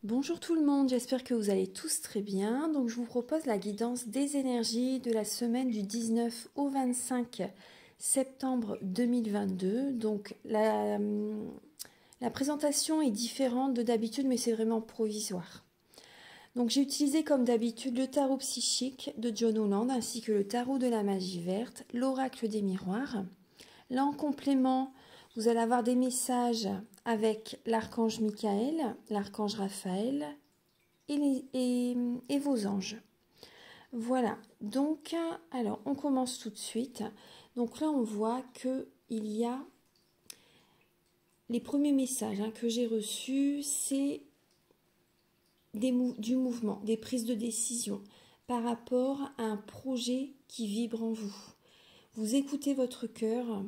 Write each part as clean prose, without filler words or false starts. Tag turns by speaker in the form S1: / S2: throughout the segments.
S1: Bonjour tout le monde, j'espère que vous allez tous très bien. Donc je vous propose la guidance des énergies de la semaine du 19 au 25 septembre 2022. Donc la présentation est différente de d'habitude, mais c'est vraiment provisoire. Donc j'ai utilisé comme d'habitude le tarot psychique de John Holland ainsi que le tarot de la magie verte, l'oracle des miroirs. Là en complément, vous allez avoir des messages avec l'archange Michael, l'archange Raphaël et vos anges. Voilà, donc alors on commence tout de suite. Donc là on voit qu'il y a les premiers messages que j'ai reçus, c'est du mouvement, des prises de décision par rapport à un projet qui vibre en vous. Vous écoutez votre cœur,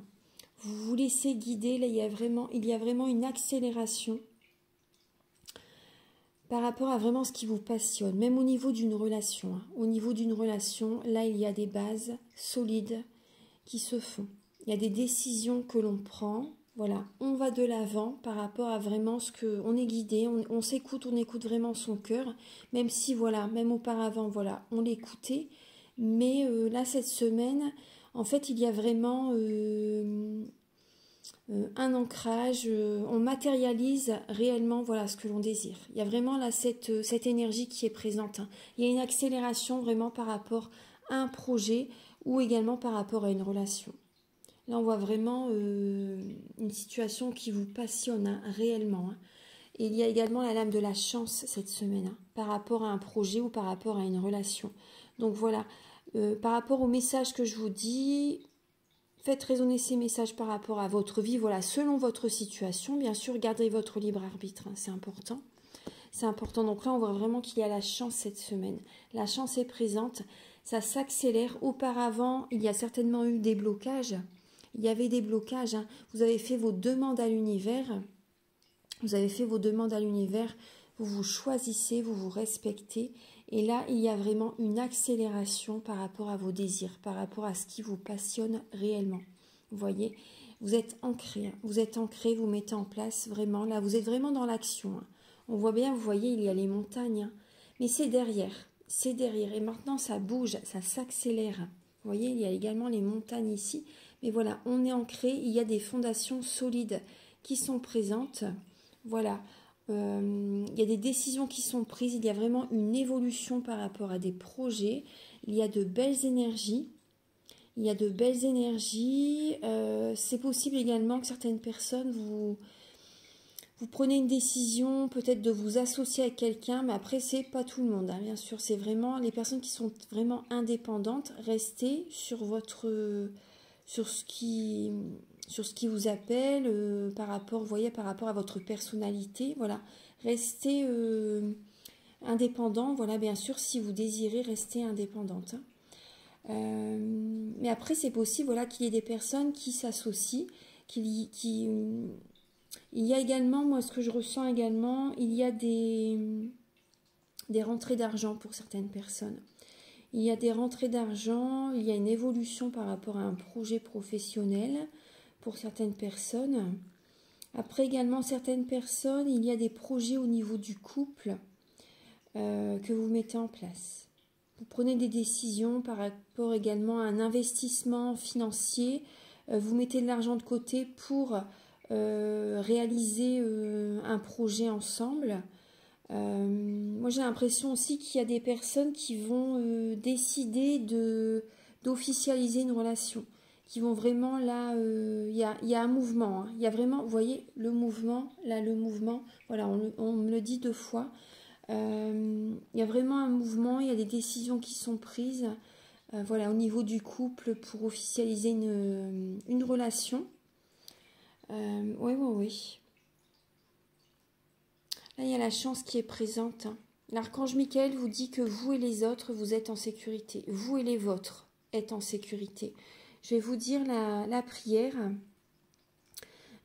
S1: vous vous laissez guider, là il y a vraiment une accélération par rapport à vraiment ce qui vous passionne, même au niveau d'une relation. Au niveau d'une relation, là il y a des bases solides qui se font. Il y a des décisions que l'on prend, voilà, on va de l'avant par rapport à vraiment ce que on est guidé, on s'écoute, on écoute vraiment son cœur, même si voilà, même auparavant, voilà, on l'écoutait, mais là cette semaine, en fait, il y a vraiment un ancrage, on matérialise réellement voilà ce que l'on désire. Il y a vraiment là cette énergie qui est présente. Il y a une accélération vraiment par rapport à un projet ou également par rapport à une relation. Là, on voit vraiment une situation qui vous passionne réellement. Et il y a également la lame de la chance cette semaine par rapport à un projet ou par rapport à une relation. Donc voilà, par rapport au message que je vous dis, faites résonner ces messages par rapport à votre vie, voilà, selon votre situation. Bien sûr, gardez votre libre arbitre, c'est important. C'est important. Donc là, on voit vraiment qu'il y a la chance cette semaine. La chance est présente, ça s'accélère. Auparavant, il y a certainement eu des blocages. Il y avait des blocages. Vous avez fait vos demandes à l'univers. Vous avez fait vos demandes à l'univers. Vous vous choisissez, vous vous respectez. Et là, il y a vraiment une accélération par rapport à vos désirs, par rapport à ce qui vous passionne réellement. Vous voyez, vous êtes ancré, vous mettez en place vraiment. Là, vous êtes vraiment dans l'action. On voit bien, vous voyez, il y a les montagnes. Mais c'est derrière. C'est derrière. Et maintenant, ça bouge, ça s'accélère. Vous voyez, il y a également les montagnes ici. Mais voilà, on est ancré. Il y a des fondations solides qui sont présentes. Voilà. Il y a des décisions qui sont prises. Il y a vraiment une évolution par rapport à des projets. Il y a de belles énergies. Il y a de belles énergies. C'est possible également que certaines personnes vous prenez une décision peut-être de vous associer avec quelqu'un, mais après c'est pas tout le monde, bien sûr, c'est vraiment les personnes qui sont vraiment indépendantes. Restez sur ce qui vous appelle par rapport, vous voyez, par rapport à votre personnalité, voilà. Restez indépendant, voilà, bien sûr, si vous désirez rester indépendante. Mais après c'est possible, voilà, qu'il y ait des personnes qui s'associent, il y a également, moi ce que je ressens également, il y a des rentrées d'argent pour certaines personnes. Il y a des rentrées d'argent, il y a une évolution par rapport à un projet professionnel pour certaines personnes. Après également, certaines personnes, il y a des projets au niveau du couple que vous mettez en place. Vous prenez des décisions par rapport également à un investissement financier. Vous mettez de l'argent de côté pour réaliser un projet ensemble. Moi j'ai l'impression aussi qu'il y a des personnes qui vont décider d'officialiser une relation, qui vont vraiment là, il y a un mouvement, il y a vraiment, vous voyez le mouvement, là le mouvement, voilà, on me le dit 2 fois, il y a vraiment un mouvement, il y a des décisions qui sont prises, voilà, au niveau du couple pour officialiser une relation. Oui. Là, il y a la chance qui est présente. L'archange Michael vous dit que vous et les autres, vous êtes en sécurité. Vous et les vôtres êtes en sécurité. Je vais vous dire la prière.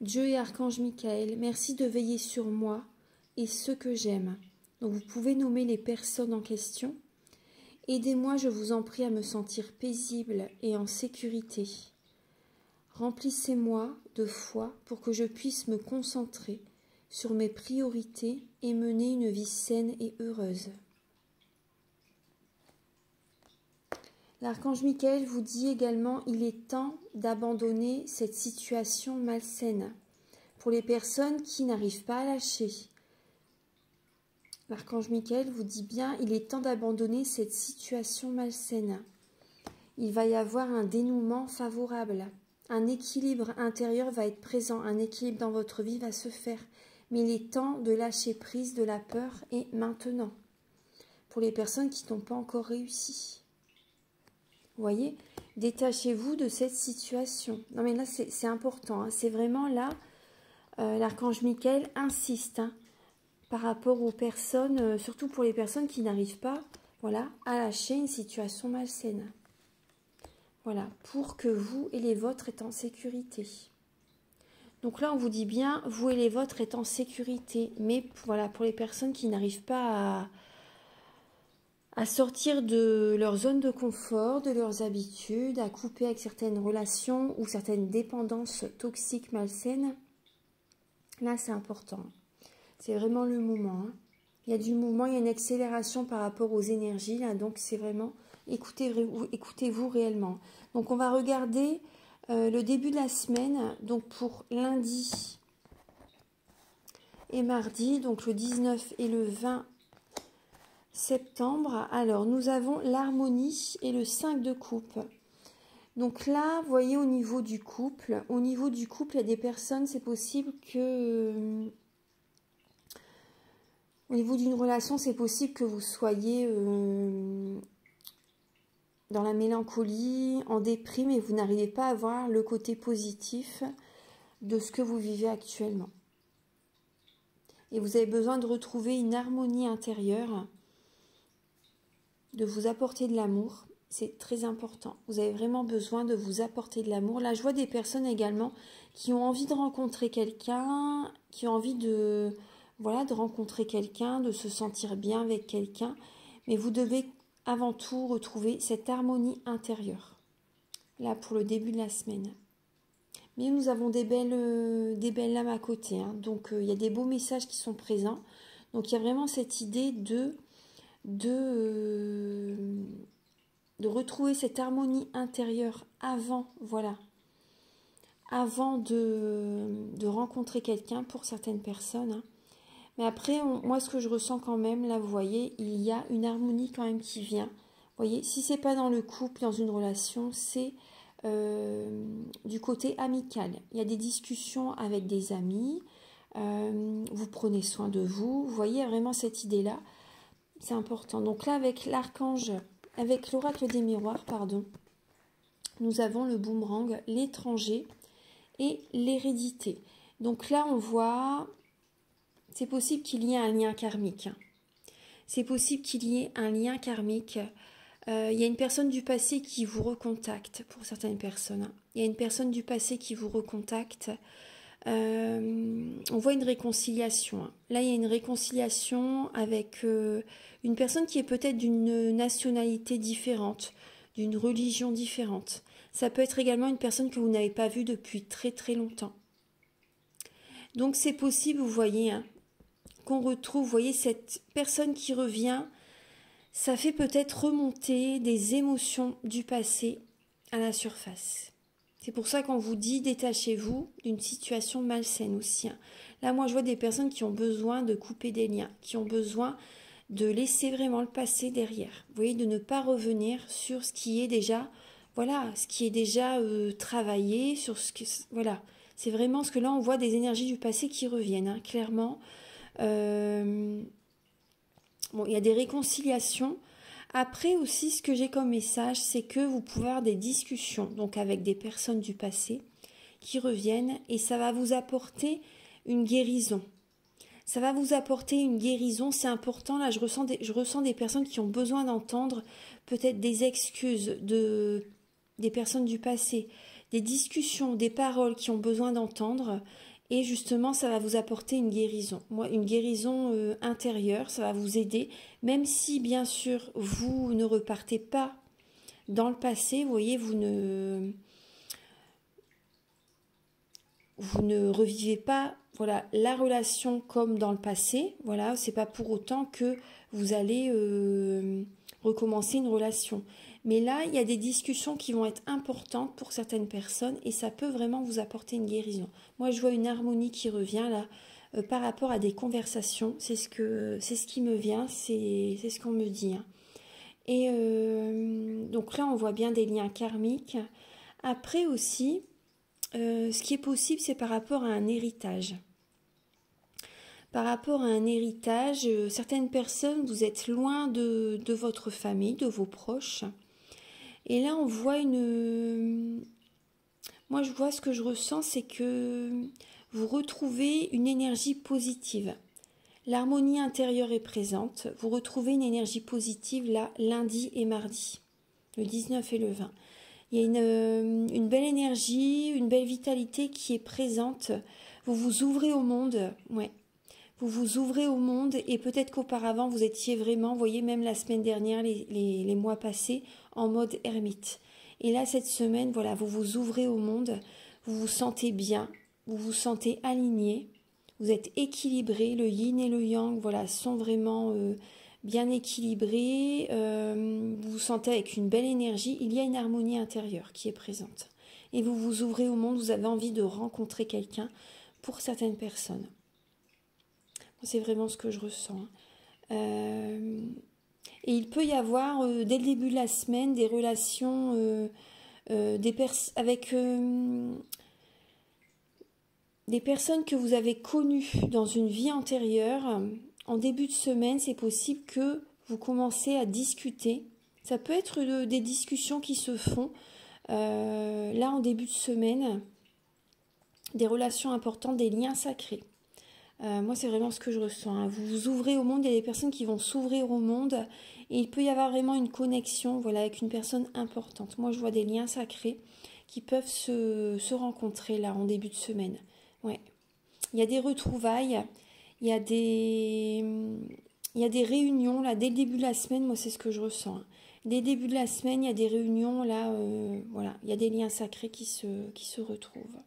S1: Dieu et archange Michael, merci de veiller sur moi et ceux que j'aime. Donc vous pouvez nommer les personnes en question. Aidez-moi, je vous en prie, à me sentir paisible et en sécurité. Remplissez-moi de foi pour que je puisse me concentrer sur mes priorités et mener une vie saine et heureuse. L'archange Michael vous dit également, il est temps d'abandonner cette situation malsaine. Pour les personnes qui n'arrivent pas à lâcher, l'archange Michael vous dit bien, il est temps d'abandonner cette situation malsaine. Il va y avoir un dénouement favorable. Un équilibre intérieur va être présent. Un équilibre dans votre vie va se faire. Mais il est temps de lâcher prise de la peur et maintenant. Pour les personnes qui n'ont pas encore réussi. Vous voyez, détachez-vous de cette situation. Non mais là, c'est important. Hein. C'est vraiment là, l'archange Michael insiste par rapport aux personnes, surtout pour les personnes qui n'arrivent pas, voilà, à lâcher une situation malsaine. Voilà, pour que vous et les vôtres êtes en sécurité. Donc là, on vous dit bien, vous et les vôtres êtes en sécurité. Mais voilà, pour les personnes qui n'arrivent pas à sortir de leur zone de confort, de leurs habitudes, à couper avec certaines relations ou certaines dépendances toxiques, malsaines, là, c'est important. C'est vraiment le moment. Hein. Il y a du mouvement, il y a une accélération par rapport aux énergies. Là, donc, c'est vraiment... Écoutez-vous réellement. Donc, on va regarder le début de la semaine. Donc, pour lundi et mardi, donc le 19 et le 20 septembre. Alors, nous avons l'harmonie et le 5 de coupe. Donc là, vous voyez, au niveau du couple, il y a des personnes, c'est possible que... au niveau d'une relation, c'est possible que vous soyez... dans la mélancolie, en déprime, et vous n'arrivez pas à voir le côté positif de ce que vous vivez actuellement. Et vous avez besoin de retrouver une harmonie intérieure, de vous apporter de l'amour. C'est très important. Vous avez vraiment besoin de vous apporter de l'amour. Là, je vois des personnes également qui ont envie de rencontrer quelqu'un, qui ont envie de, voilà, de rencontrer quelqu'un, de se sentir bien avec quelqu'un. Mais vous devez avant tout retrouver cette harmonie intérieure. Là, pour le début de la semaine. Mais nous avons des belles lames à côté. Hein. Donc, il y a des beaux messages qui sont présents. Donc, il y a vraiment cette idée de retrouver cette harmonie intérieure avant, voilà, avant de rencontrer quelqu'un pour certaines personnes. Hein. Mais après, moi, ce que je ressens quand même, là, vous voyez, il y a une harmonie quand même qui vient. Vous voyez, si c'est pas dans le couple, dans une relation, c'est du côté amical. Il y a des discussions avec des amis, vous prenez soin de vous. Vous voyez, il y a vraiment cette idée-là. C'est important. Donc là, avec l'archange, avec l'oracle des miroirs, pardon, nous avons le boomerang, l'étranger et l'hérédité. Donc là, on voit... c'est possible qu'il y ait un lien karmique. C'est possible qu'il y ait un lien karmique. Il y a une personne du passé qui vous recontacte, pour certaines personnes. Il y a une personne du passé qui vous recontacte. On voit une réconciliation. Là, il y a une réconciliation avec une personne qui est peut-être d'une nationalité différente, d'une religion différente. Ça peut être également une personne que vous n'avez pas vue depuis très très longtemps. Donc c'est possible, vous voyez, hein, qu'on retrouve, vous voyez, cette personne qui revient, ça fait peut-être remonter des émotions du passé à la surface. C'est pour ça qu'on vous dit détachez-vous d'une situation malsaine aussi. Hein. Là, moi, je vois des personnes qui ont besoin de couper des liens, qui ont besoin de laisser vraiment le passé derrière. Vous voyez, de ne pas revenir sur ce qui est déjà, voilà, ce qui est déjà travaillé, sur ce que, voilà. C'est vraiment ce que là, on voit des énergies du passé qui reviennent, hein, clairement. Bon, il y a des réconciliations. Après aussi, ce que j'ai comme message, c'est que vous pouvez avoir des discussions donc avec des personnes du passé qui reviennent et ça va vous apporter une guérison. Ça va vous apporter une guérison, c'est important. Là, je ressens des personnes qui ont besoin d'entendre peut-être des excuses des personnes du passé, des discussions, des paroles qui ont besoin d'entendre. Et justement, ça va vous apporter une guérison. Moi, une guérison intérieure, ça va vous aider. Même si, bien sûr, vous ne repartez pas dans le passé, vous voyez, vous vous ne revivez pas voilà, la relation comme dans le passé. Voilà, c'est pas pour autant que vous allez recommencer une relation. Mais là, il y a des discussions qui vont être importantes pour certaines personnes et ça peut vraiment vous apporter une guérison. Moi, je vois une harmonie qui revient là par rapport à des conversations. C'est ce qui me vient, c'est ce qu'on me dit. Hein. Et donc là, on voit bien des liens karmiques. Après aussi, ce qui est possible, c'est par rapport à un héritage. Par rapport à un héritage, certaines personnes, vous êtes loin de votre famille, de vos proches. Et là, on voit moi, je vois ce que je ressens, c'est que vous retrouvez une énergie positive. L'harmonie intérieure est présente. Vous retrouvez une énergie positive là, lundi et mardi, le 19 et le 20. Il y a une belle énergie, une belle vitalité qui est présente. Vous vous ouvrez au monde, ouais. Vous vous ouvrez au monde et peut-être qu'auparavant vous étiez vraiment, vous voyez, même la semaine dernière, les mois passés, en mode ermite. Et là, cette semaine, voilà, vous vous ouvrez au monde, vous vous sentez bien, vous vous sentez aligné, vous êtes équilibré, le yin et le yang, voilà, sont vraiment bien équilibrés, vous vous sentez avec une belle énergie, il y a une harmonie intérieure qui est présente. Et vous vous ouvrez au monde, vous avez envie de rencontrer quelqu'un pour certaines personnes. C'est vraiment ce que je ressens. Et il peut y avoir, dès le début de la semaine, des relations avec des personnes que vous avez connues dans une vie antérieure. En début de semaine, c'est possible que vous commencez à discuter. Ça peut être des discussions qui se font là en début de semaine, des relations importantes, des liens sacrés. Moi, c'est vraiment ce que je ressens. Hein. Vous vous ouvrez au monde, il y a des personnes qui vont s'ouvrir au monde et il peut y avoir vraiment une connexion voilà, avec une personne importante. Moi, je vois des liens sacrés qui peuvent se rencontrer là en début de semaine. Ouais. Il y a des retrouvailles, il y a des réunions là dès le début de la semaine. Moi, c'est ce que je ressens. Hein. Dès le début de la semaine, il y a des réunions là. Voilà, il y a des liens sacrés qui se retrouvent.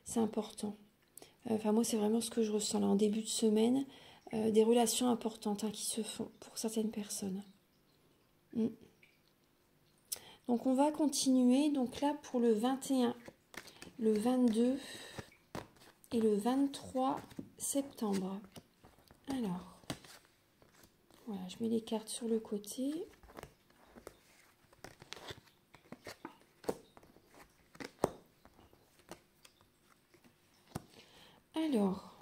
S1: C'est important. Enfin, moi, c'est vraiment ce que je ressens là en début de semaine. Des relations importantes hein, qui se font pour certaines personnes. Donc, on va continuer. Donc là, pour le 21, le 22 et le 23 septembre. Alors, voilà, je mets les cartes sur le côté. Alors,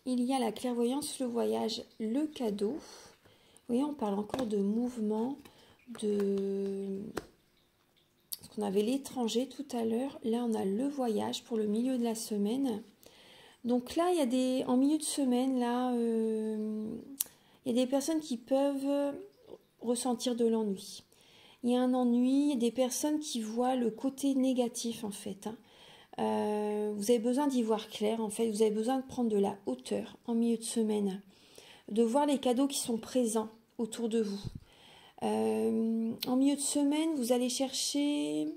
S1: il y a la clairvoyance, le voyage, le cadeau. Vous voyez, on parle encore de mouvement, de... Parce qu'on avait l'étranger tout à l'heure. Là, on a le voyage pour le milieu de la semaine. Donc là, il y a en milieu de semaine, là, il y a des personnes qui peuvent ressentir de l'ennui. Il y a un ennui, il y a des personnes qui voient le côté négatif, en fait. Hein. Vous avez besoin d'y voir clair, en fait. Vous avez besoin de prendre de la hauteur en milieu de semaine. De voir les cadeaux qui sont présents autour de vous. En milieu de semaine, vous allez chercher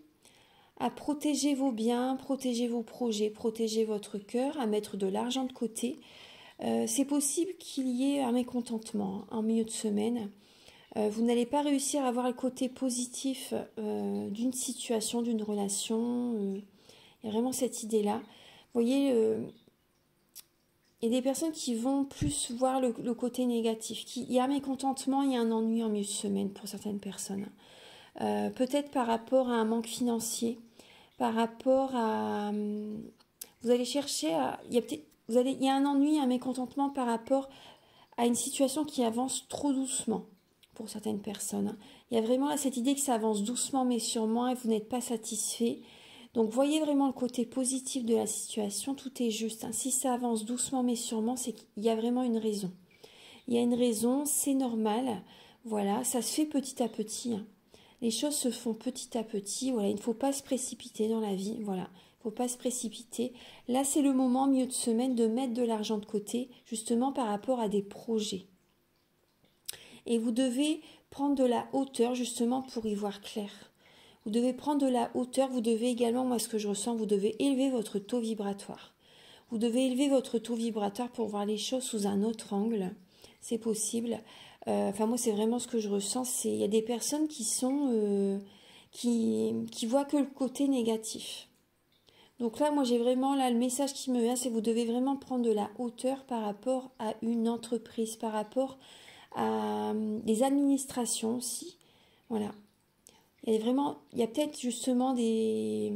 S1: à protéger vos biens, protéger vos projets, protéger votre cœur, à mettre de l'argent de côté. C'est possible qu'il y ait un mécontentement en milieu de semaine. Vous n'allez pas réussir à voir le côté positif d'une situation, d'une relation. Il y a vraiment cette idée-là. Vous voyez, il y a des personnes qui vont plus voir le côté négatif. Il y a un mécontentement, il y a un ennui en milieu de semaine pour certaines personnes. Peut-être par rapport à un manque financier, par rapport à... Vous allez chercher à... Il y a un ennui, un mécontentement par rapport à une situation qui avance trop doucement pour certaines personnes. Il y a vraiment là, cette idée que ça avance doucement mais sûrement et vous n'êtes pas satisfait. Donc voyez vraiment le côté positif de la situation, tout est juste. Hein. Si ça avance doucement mais sûrement, c'est qu'il y a vraiment une raison. Il y a une raison, c'est normal. Voilà, ça se fait petit à petit. Hein. Les choses se font petit à petit. Voilà, il ne faut pas se précipiter dans la vie. Voilà, il ne faut pas se précipiter. Là, c'est le moment, milieu de semaine, de mettre de l'argent de côté, justement par rapport à des projets. Et vous devez prendre de la hauteur, justement, pour y voir clair. Vous devez prendre de la hauteur. Vous devez également, moi ce que je ressens, vous devez élever votre taux vibratoire. Vous devez élever votre taux vibratoire pour voir les choses sous un autre angle. C'est possible. Enfin, moi, c'est vraiment ce que je ressens. Il y a des personnes qui sont... qui voient que le côté négatif. Donc là, moi, j'ai vraiment, là, le message qui me vient, c'est que vous devez vraiment prendre de la hauteur par rapport à une entreprise, par rapport à des administrations aussi. Voilà. Il y a peut-être justement des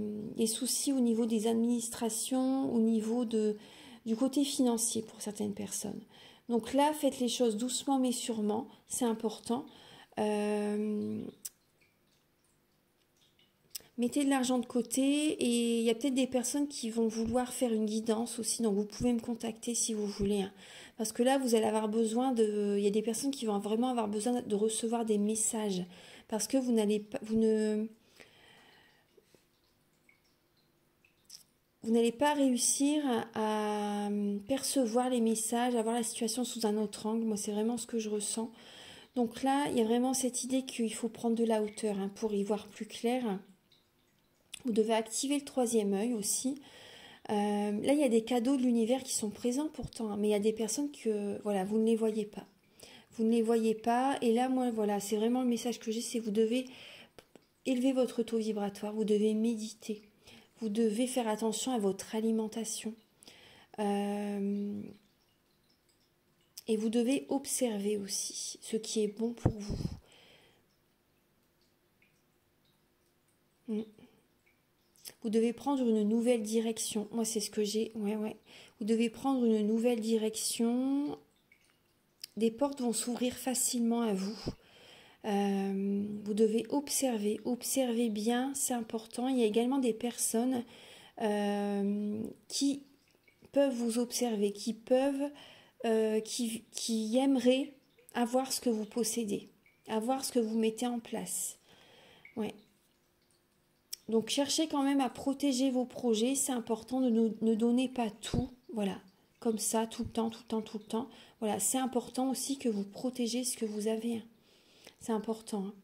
S1: soucis au niveau des administrations, au niveau du côté financier pour certaines personnes. Donc là, faites les choses doucement mais sûrement, c'est important. Mettez de l'argent de côté et il y a peut-être des personnes qui vont vouloir faire une guidance aussi, donc vous pouvez me contacter si vous voulez. Hein. Parce que là, vous allez avoir besoin de... Il y a des personnes qui vont vraiment avoir besoin de recevoir des messages. Parce que vous n'allez pas réussir à percevoir les messages, à voir la situation sous un autre angle. Moi, c'est vraiment ce que je ressens. Donc là, il y a vraiment cette idée qu'il faut prendre de la hauteur hein, pour y voir plus clair. Vous devez activer le troisième œil aussi. Là, il y a des cadeaux de l'univers qui sont présents pourtant, hein, mais il y a des personnes que voilà, vous ne les voyez pas. Vous ne les voyez pas. Et là, moi, voilà, c'est vraiment le message que j'ai, c'est que vous devez élever votre taux vibratoire, vous devez méditer, vous devez faire attention à votre alimentation. Et vous devez observer aussi ce qui est bon pour vous. Vous devez prendre une nouvelle direction. Moi, c'est ce que j'ai. Ouais. Vous devez prendre une nouvelle direction. Des portes vont s'ouvrir facilement à vous. Vous devez observer bien, c'est important. Il y a également des personnes qui peuvent vous observer, qui aimeraient avoir ce que vous possédez, avoir ce que vous mettez en place. Ouais. Donc cherchez quand même à protéger vos projets, c'est important de ne donner pas tout, voilà, comme ça, tout le temps. Voilà, c'est important aussi que vous protégez ce que vous avez. C'est important. Hein.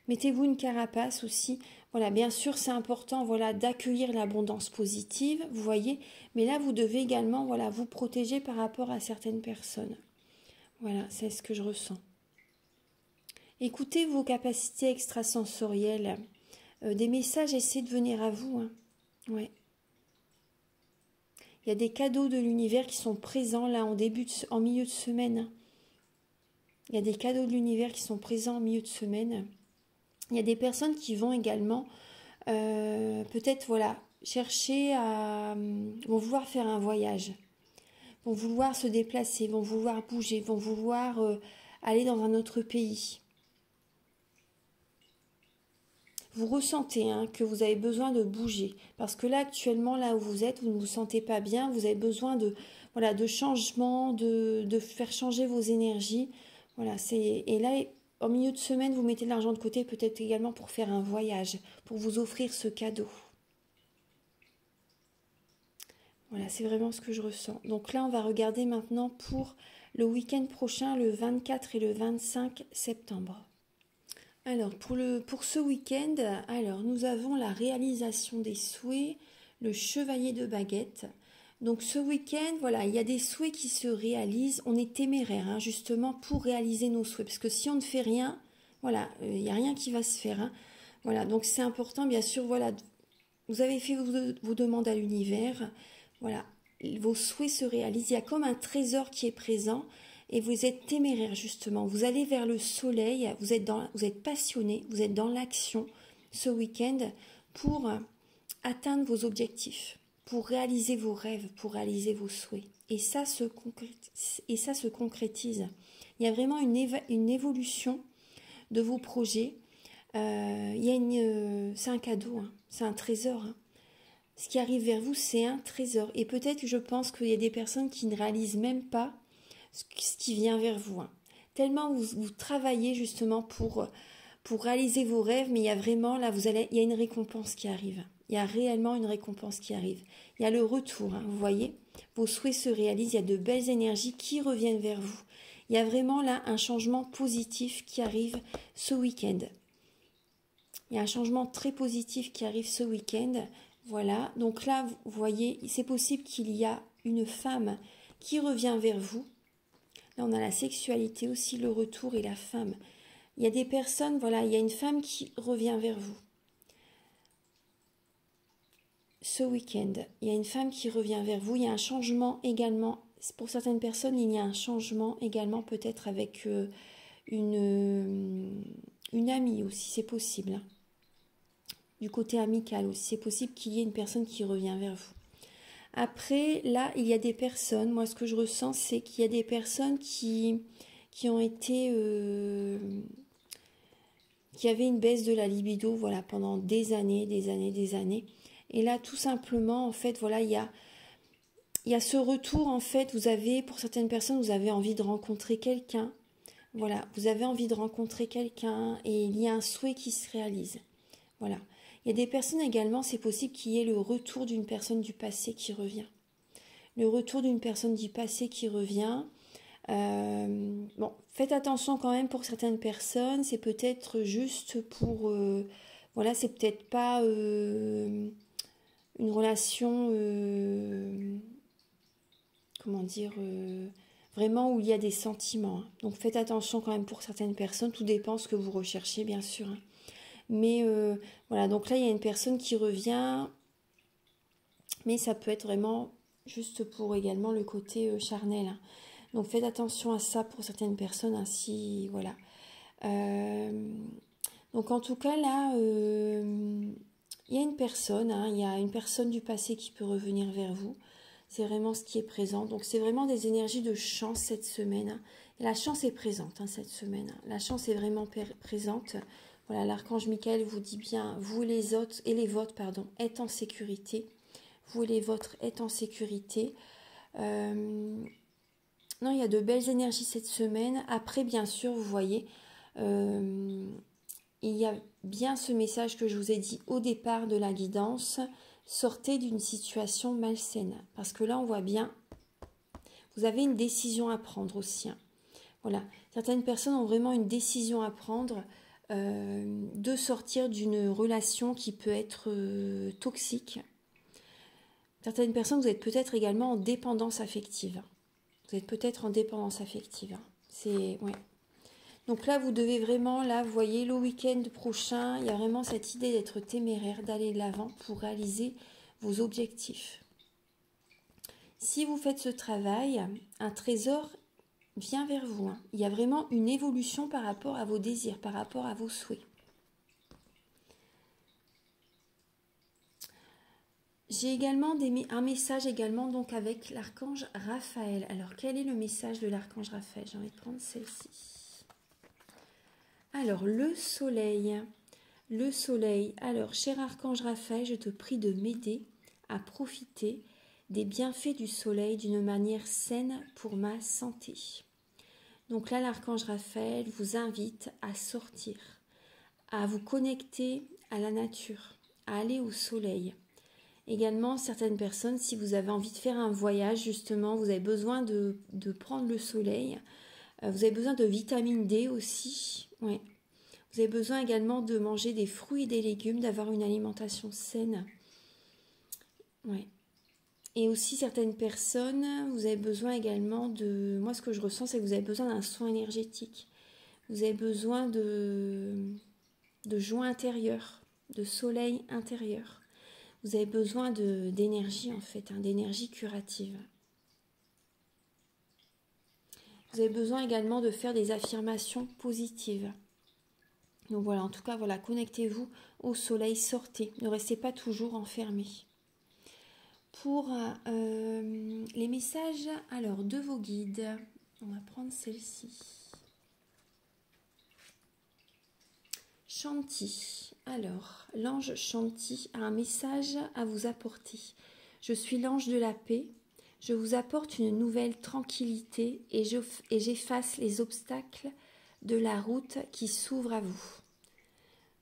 S1: Mettez-vous une carapace aussi. Voilà, bien sûr, c'est important voilà, d'accueillir l'abondance positive, vous voyez. Mais là, vous devez également voilà, vous protéger par rapport à certaines personnes. Voilà, c'est ce que je ressens. Écoutez vos capacités extrasensorielles. Des messages essaient de venir à vous. Hein. Ouais. Il y a des cadeaux de l'univers qui sont présents là en milieu de semaine. Il y a des cadeaux de l'univers qui sont présents en milieu de semaine. Il y a des personnes qui vont également peut-être voilà, chercher à... vont vouloir faire un voyage, vont vouloir se déplacer, vont vouloir bouger, vont vouloir aller dans un autre pays. Vous ressentez hein, que vous avez besoin de bouger. Parce que là, actuellement, là où vous êtes, vous ne vous sentez pas bien. Vous avez besoin de, voilà, de changement, de faire changer vos énergies. Voilà, et là, en milieu de semaine, vous mettez de l'argent de côté, peut-être également pour faire un voyage, pour vous offrir ce cadeau. Voilà, c'est vraiment ce que je ressens. Donc là, on va regarder maintenant pour le week-end prochain, le 24 et le 25 septembre. Alors, pour ce week-end, nous avons la réalisation des souhaits, le chevalier de baguette. Donc, ce week-end, voilà, il y a des souhaits qui se réalisent. On est téméraire, hein, justement, pour réaliser nos souhaits. Parce que si on ne fait rien, voilà, il n'y a rien qui va se faire. Hein. Voilà, donc c'est important, bien sûr, voilà, vous avez fait vos demandes à l'univers. Voilà, vos souhaits se réalisent. Il y a comme un trésor qui est présent. Et vous êtes téméraire justement, vous allez vers le soleil, vous êtes passionné, vous êtes dans l'action ce week-end pour atteindre vos objectifs, pour réaliser vos rêves, pour réaliser vos souhaits. Et ça se concrétise. Il y a vraiment une évolution de vos projets. C'est un cadeau, hein, c'est un trésor. Hein. Ce qui arrive vers vous, c'est un trésor. Et peut-être que je pense qu'il y a des personnes qui ne réalisent même pas ce qui vient vers vous. Hein. Tellement vous travaillez justement pour réaliser vos rêves, mais il y a vraiment, là, il y a une récompense qui arrive. Il y a réellement une récompense qui arrive. Il y a le retour, hein, vous voyez, vos souhaits se réalisent, il y a de belles énergies qui reviennent vers vous. Il y a vraiment là un changement positif qui arrive ce week-end. Il y a un changement très positif qui arrive ce week-end. Voilà, donc là, vous voyez, c'est possible qu'il y a une femme qui revient vers vous. Là, on a la sexualité aussi, le retour et la femme. Il y a des personnes, voilà, il y a une femme qui revient vers vous. Ce week-end, il y a une femme qui revient vers vous. Il y a un changement également. Pour certaines personnes, il y a un changement également peut-être avec une amie aussi, c'est possible. Hein. Du côté amical aussi, c'est possible qu'il y ait une personne qui revient vers vous. Après, là, il y a des personnes, moi ce que je ressens, c'est qu'il y a des personnes qui ont été... qui avaient une baisse de la libido, voilà, pendant des années. Et là, tout simplement, en fait, voilà, il y a ce retour, en fait, vous avez, pour certaines personnes, vous avez envie de rencontrer quelqu'un. Voilà, vous avez envie de rencontrer quelqu'un et il y a un souhait qui se réalise. Voilà. Il y a des personnes également, c'est possible qu'il y ait le retour d'une personne du passé qui revient. Le retour d'une personne du passé qui revient. Bon, faites attention quand même pour certaines personnes, c'est peut-être juste pour... voilà, c'est peut-être pas une relation... comment dire vraiment où il y a des sentiments. Hein. Donc faites attention quand même pour certaines personnes, tout dépend ce que vous recherchez bien sûr. Hein. Mais voilà, donc là il y a une personne qui revient, mais ça peut être vraiment juste pour également le côté charnel. Hein. Donc faites attention à ça pour certaines personnes, ainsi voilà. Donc en tout cas là, il y a une personne, hein, il y a une personne du passé qui peut revenir vers vous. C'est vraiment ce qui est présent. Donc c'est vraiment des énergies de chance cette semaine. Hein. Et la chance est présente hein, cette semaine. La chance est vraiment présente. Voilà, l'archange Michael vous dit bien, vous les autres et les vôtres, pardon, êtes en sécurité. Vous et les vôtres êtes en sécurité. Non, il y a de belles énergies cette semaine. Après, bien sûr, vous voyez, il y a bien ce message que je vous ai dit au départ de la guidance. Sortez d'une situation malsaine. Parce que là, on voit bien, vous avez une décision à prendre aussi. Hein. Voilà, certaines personnes ont vraiment une décision à prendre de sortir d'une relation qui peut être toxique. Certaines personnes, vous êtes peut-être également en dépendance affective. Vous êtes peut-être en dépendance affective. C'est, ouais. Donc là, vous devez vraiment, là, vous voyez, le week-end prochain, il y a vraiment cette idée d'être téméraire, d'aller de l'avant pour réaliser vos objectifs. Si vous faites ce travail, un trésor vient vers vous. Hein. Il y a vraiment une évolution par rapport à vos désirs, par rapport à vos souhaits. J'ai également un message également donc avec l'archange Raphaël. Alors, quel est le message de l'archange Raphaël? J'ai envie de prendre celle-ci. Alors, le soleil. Le soleil. Alors, cher archange Raphaël, je te prie de m'aider à profiter des bienfaits du soleil d'une manière saine pour ma santé. Donc là, l'archange Raphaël vous invite à sortir, à vous connecter à la nature, à aller au soleil. Également, certaines personnes, si vous avez envie de faire un voyage, justement, vous avez besoin de prendre le soleil. Vous avez besoin de vitamine D aussi. Ouais. Vous avez besoin également de manger des fruits et des légumes, d'avoir une alimentation saine. Ouais. Et aussi, certaines personnes, vous avez besoin également de... Moi, ce que je ressens, c'est que vous avez besoin d'un soin énergétique. Vous avez besoin de joie intérieure, de soleil intérieur. Vous avez besoin d'énergie, en fait, hein, d'énergie curative. Vous avez besoin également de faire des affirmations positives. Donc voilà, en tout cas, voilà, connectez-vous au soleil, sortez. Ne restez pas toujours enfermés. Pour les messages alors de vos guides, on va prendre celle-ci. Shanti. Alors, l'ange Shanti a un message à vous apporter. Je suis l'ange de la paix. Je vous apporte une nouvelle tranquillité et j'efface les obstacles de la route qui s'ouvre à vous.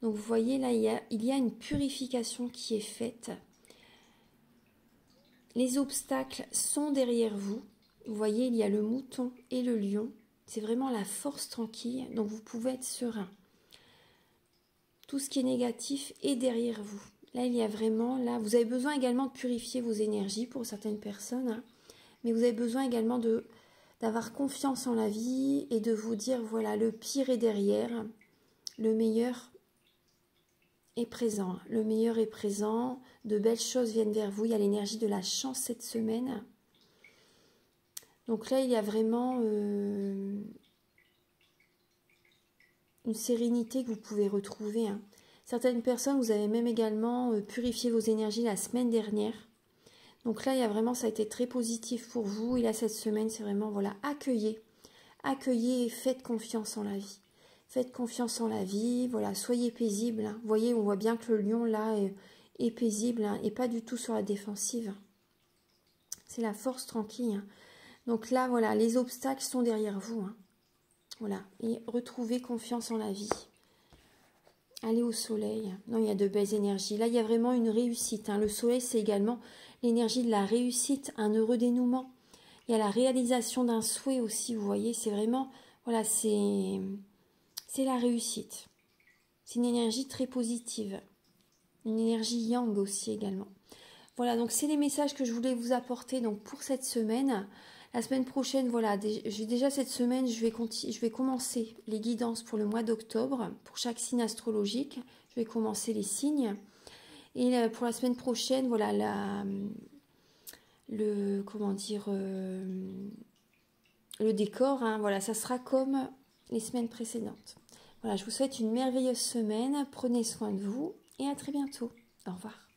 S1: Donc vous voyez là, il y a une purification qui est faite. Les obstacles sont derrière vous. Vous voyez, il y a le mouton et le lion. C'est vraiment la force tranquille, donc vous pouvez être serein. tout ce qui est négatif est derrière vous. Là, il y a vraiment, là, vous avez besoin également de purifier vos énergies pour certaines personnes, hein, mais vous avez besoin également d'avoir confiance en la vie et de vous dire, voilà, le pire est derrière, le meilleur est présent. Le meilleur est présent, de belles choses viennent vers vous, il y a l'énergie de la chance cette semaine. Donc là, il y a vraiment une sérénité que vous pouvez retrouver, hein. Certaines personnes, vous avez même également purifié vos énergies la semaine dernière. Donc là, il y a vraiment, ça a été très positif pour vous. Et là, cette semaine, c'est vraiment, voilà, accueillez. Accueillez et faites confiance en la vie. Faites confiance en la vie, voilà, soyez paisible, hein. Vous voyez, on voit bien que le lion, là, est paisible, hein, et pas du tout sur la défensive. C'est la force tranquille, hein. Donc là, voilà, les obstacles sont derrière vous, hein. Voilà, et retrouvez confiance en la vie. Allez au soleil. Non, il y a de belles énergies. Là, il y a vraiment une réussite, hein. Le soleil, c'est également l'énergie de la réussite, un heureux dénouement. Il y a la réalisation d'un souhait aussi, vous voyez. C'est vraiment, voilà, c'est la réussite. C'est une énergie très positive. Une énergie yang aussi également. Voilà, donc c'est les messages que je voulais vous apporter donc pour cette semaine. La semaine prochaine, voilà, déjà cette semaine, je vais commencer les guidances pour le mois d'octobre, pour chaque signe astrologique. Je vais commencer les signes. Et pour la semaine prochaine, voilà, le décor, hein, voilà, ça sera comme les semaines précédentes. Voilà, je vous souhaite une merveilleuse semaine. Prenez soin de vous et à très bientôt. Au revoir.